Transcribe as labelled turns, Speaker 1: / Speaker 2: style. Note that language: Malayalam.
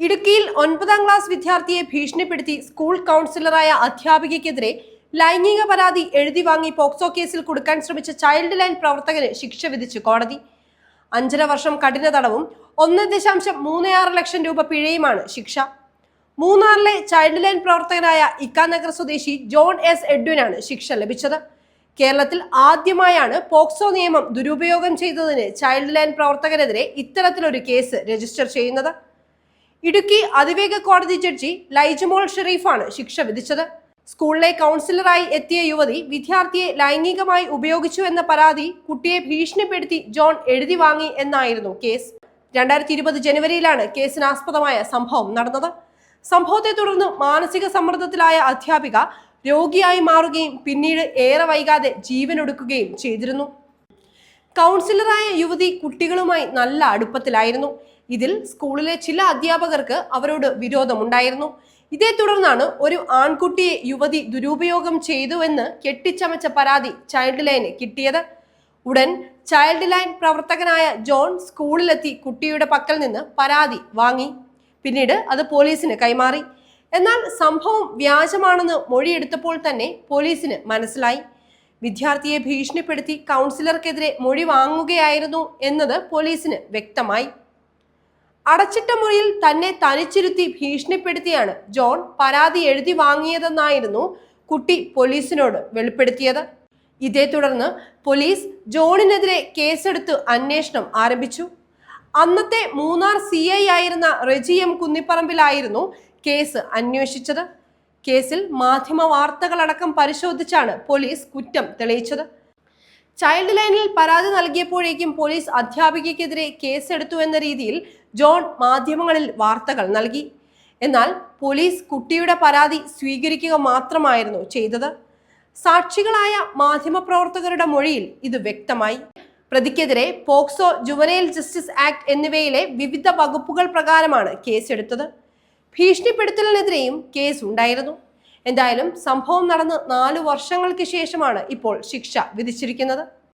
Speaker 1: ഇടുക്കിയിൽ 9ാം ക്ലാസ് വിദ്യാർത്ഥിയെ ഭീഷണിപ്പെടുത്തി സ്കൂൾ കൗൺസിലറായ അധ്യാപികയ്ക്കെതിരെ ലൈംഗിക പരാതി എഴുതി വാങ്ങി പോക്സോ കേസിൽ കൊടുക്കാൻ ശ്രമിച്ച ചൈൽഡ് ലൈൻ പ്രവർത്തകന് ശിക്ഷ വിധിച്ചു കോടതി. 5.5 വർഷം കഠിന തടവും 1.36 ലക്ഷം രൂപ പിഴയുമാണ് ശിക്ഷ. മൂന്നാറിലെ ചൈൽഡ് ലൈൻ പ്രവർത്തകനായ ഇക്കാനഗർ സ്വദേശി ജോൺ എസ് എഡ്വിനാണ് ശിക്ഷ ലഭിച്ചത്. കേരളത്തിൽ ആദ്യമായാണ് പോക്സോ നിയമം ദുരുപയോഗം ചെയ്തതിന് ചൈൽഡ് ലൈൻ പ്രവർത്തകനെതിരെ ഇത്തരത്തിലൊരു കേസ് രജിസ്റ്റർ ചെയ്യുന്നത്. ഇടുക്കി അതിവേഗ കോടതി ജഡ്ജി ലൈജമോൾ ഷെരീഫാണ് ശിക്ഷ വിധിച്ചത്. സ്കൂളിലെ കൗൺസിലറായി എത്തിയ യുവതി വിദ്യാർത്ഥിയെ ലൈംഗികമായി ഉപയോഗിച്ചു എന്ന പരാതി കുട്ടിയെ ഭീഷണിപ്പെടുത്തി ജോൺ എഴുതി വാങ്ങി എന്നായിരുന്നു കേസ്. 2020 ജനുവരിയിലാണ് കേസിനാസ്പദമായ സംഭവം നടന്നത്. സംഭവത്തെ തുടർന്ന് മാനസിക സമ്മർദ്ദത്തിലായ അധ്യാപിക രോഗിയായി മാറുകയും പിന്നീട് ഏറെ വൈകാതെ ജീവനൊടുക്കുകയും ചെയ്തിരുന്നു. കൗൺസിലറായ യുവതി കുട്ടികളുമായി നല്ല അടുപ്പത്തിലായിരുന്നു. ഇതിൽ സ്കൂളിലെ ചില അധ്യാപകർക്ക് അവരോട് വിരോധമുണ്ടായിരുന്നു. ഇതേ തുടർന്നാണ് ഒരു ആൺകുട്ടിയെ യുവതി ദുരുപയോഗം ചെയ്തുവെന്ന് കെട്ടിച്ചമച്ച പരാതി ചൈൽഡ് ലൈന് കിട്ടിയത്. ഉടൻ ചൈൽഡ് ലൈൻ പ്രവർത്തകനായ ജോൺ സ്കൂളിലെത്തി കുട്ടിയുടെ പക്കൽ നിന്ന് പരാതി വാങ്ങി. പിന്നീട് അത് പോലീസിന് കൈമാറി. എന്നാൽ സംഭവം വ്യാജമാണെന്ന് മൊഴിയെടുത്തപ്പോൾ തന്നെ പോലീസിന് മനസ്സിലായി. വിദ്യാർത്ഥിയെ ഭീഷണിപ്പെടുത്തി കൗൺസിലർക്കെതിരെ മൊഴി വാങ്ങുകയായിരുന്നു എന്നത് പോലീസിന് വ്യക്തമായി. അടച്ചിട്ട മുറിയിൽ തന്നെ തനിച്ചിരുത്തി ഭീഷണിപ്പെടുത്തിയാണ് ജോൺ പരാതി എഴുതി വാങ്ങിയതെന്നായിരുന്നു കുട്ടി പോലീസിനോട് വെളിപ്പെടുത്തിയത്. ഇതേ തുടർന്ന് പോലീസ് ജോണിനെതിരെ കേസെടുത്ത് അന്വേഷണം ആരംഭിച്ചു. അന്നത്തെ മൂന്നാർ CI ആയിരുന്ന റെജി എം കുന്നിപ്പറമ്പിലായിരുന്നു കേസ് അന്വേഷിച്ചത്. കേസിൽ മാധ്യമ വാർത്തകളടക്കം പരിശോധിച്ചാണ് പോലീസ് കുറ്റം തെളിയിച്ചത്. ചൈൽഡ് ലൈനിൽ പരാതി നൽകിയപ്പോഴേക്കും പോലീസ് അധ്യാപികയ്ക്കെതിരെ കേസെടുത്തു എന്ന രീതിയിൽ ജോൺ മാധ്യമങ്ങളിൽ വാർത്തകൾ നൽകി. എന്നാൽ പോലീസ് കുട്ടിയുടെ പരാതി സ്വീകരിക്കുക മാത്രമായിരുന്നു ചെയ്തത്. സാക്ഷികളായ മാധ്യമപ്രവർത്തകരുടെ മൊഴിയിൽ ഇത് വ്യക്തമായി. പ്രതിക്കെതിരെ പോക്സോ, ജുവനൈൽ ജസ്റ്റിസ് ആക്ട് എന്നിവയിലെ വിവിധ വകുപ്പുകൾ പ്രകാരമാണ് കേസെടുത്തത്. ഭീഷണിപ്പെടുത്തലിനെതിരെയും കേസ് ഉണ്ടായിരുന്നു. എന്തായാലും സംഭവം നടന്ന് 4 വർഷങ്ങൾക്ക് ശേഷമാണ് ഇപ്പോൾ ശിക്ഷ വിധിച്ചിരിക്കുന്നത്.